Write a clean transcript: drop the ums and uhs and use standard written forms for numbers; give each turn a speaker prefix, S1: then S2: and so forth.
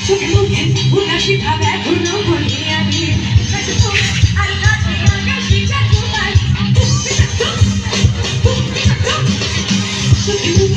S1: চোখে মুখে উদাসী ভাব এখনো বলি আমি আর কাছে আকাশি চাকুমারি চোখে মুখে